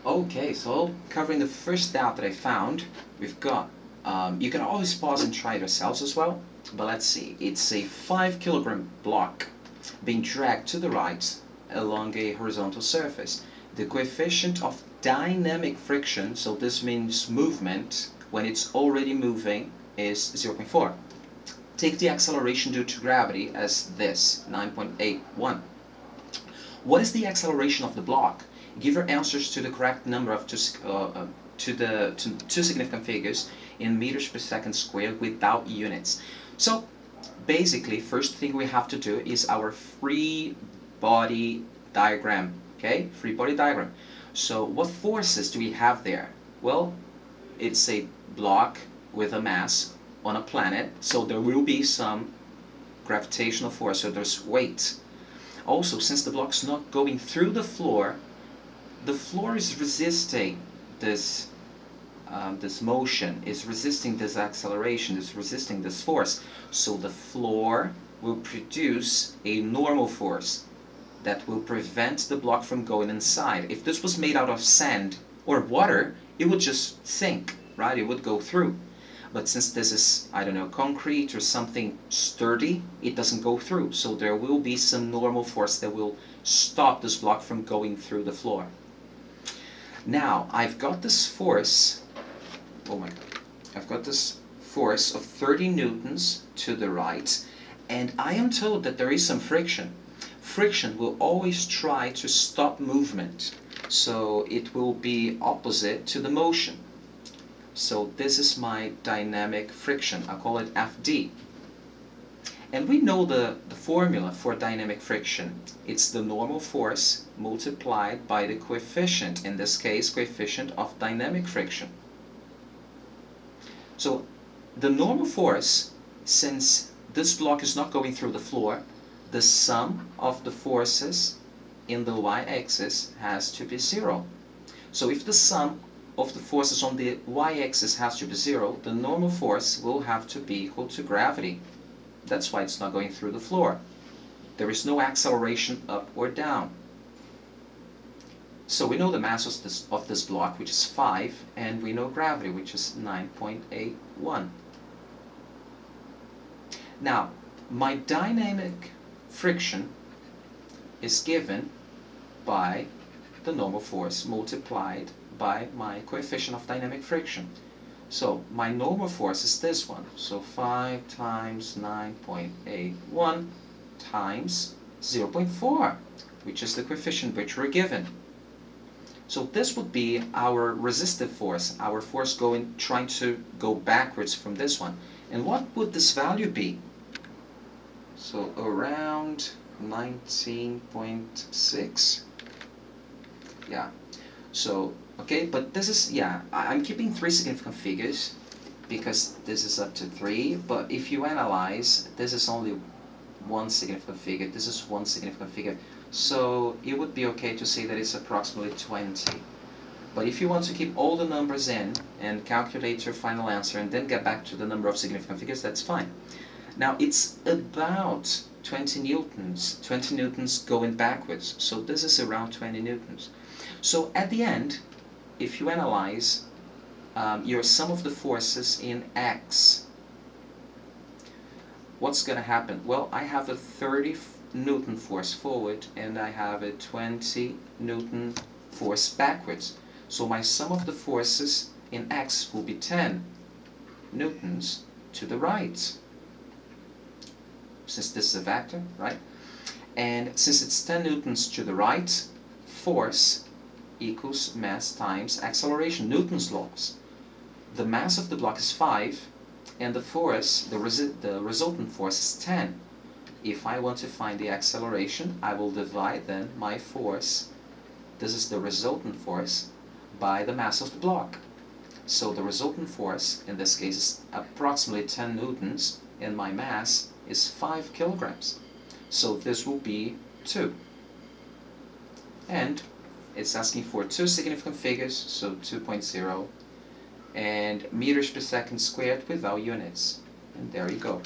Okay, so covering the first doubt that I found, we've got, you can always pause and try it yourselves as well, but let's see, it's a 5 kilogram block being dragged to the right along a horizontal surface. The coefficient of dynamic friction, so this means movement, when it's already moving, is 0.4. Take the acceleration due to gravity as this, 9.81. What is the acceleration of the block? Give your answers to the correct number of two significant figures in meters per second squared without units. So basically, first thing we have to do is our free body diagram. Okay, free body diagram. So what forces do we have there? Well, it's a block with a mass on a planet, so there will be some gravitational force, so there's weight. Also, since the block's not going through the floor is resisting this this motion, is resisting this acceleration, is resisting this force. So the floor will produce a normal force that will prevent the block from going inside. If this was made out of sand or water, it would just sink, right? It would go through. But since this is, I don't know, concrete or something sturdy, it doesn't go through. So there will be some normal force that will stop this block from going through the floor. Now, I've got this force, oh my god, I've got this force of 30 newtons to the right, and I am told that there is some friction. Friction will always try to stop movement, so it will be opposite to the motion. So this is my dynamic friction. I'll call it Fd. And we know the formula for dynamic friction. It's the normal force multiplied by the coefficient, in this case, coefficient of dynamic friction. So the normal force, since this block is not going through the floor, the sum of the forces in the y-axis has to be 0. So if the sum of the forces on the y-axis has to be 0, the normal force will have to be equal to gravity. That's why it's not going through the floor. There is no acceleration up or down. So we know the mass of this block, which is 5, and we know gravity, which is 9.81. Now, my dynamic friction is given by the normal force multiplied by my coefficient of dynamic friction. So my normal force is this one. So 5 times 9.81 times 0.4, which is the coefficient which we're given. So this would be our resistive force, our force trying to go backwards from this one. And what would this value be? So around 19.6. Yeah. So, okay, but this is, yeah, I'm keeping 3 significant figures because this is up to 3, but if you analyze, this is only 1 significant figure, this is 1 significant figure, so it would be okay to say that it's approximately 20. But if you want to keep all the numbers in and calculate your final answer and then get back to the number of significant figures, that's fine. Now, it's about 20 newtons going backwards, so this is around 20 newtons. So at the end, if you analyze your sum of the forces in X, what's going to happen? Well, I have a 30 Newton force forward and I have a 20 Newton force backwards. So my sum of the forces in X will be 10 newtons to the right, since this is a vector, right? And since it's 10 newtons to the right, force equals mass times acceleration, Newton's laws. The mass of the block is 5, and the force, the resultant force is 10. If I want to find the acceleration, I will divide then my force, this is the resultant force, by the mass of the block. So the resultant force, in this case, is approximately 10 newtons, and my mass is 5 kilograms. So this will be 2. And it's asking for 2 significant figures, so 2.0, and meters per second squared without units. And there you go.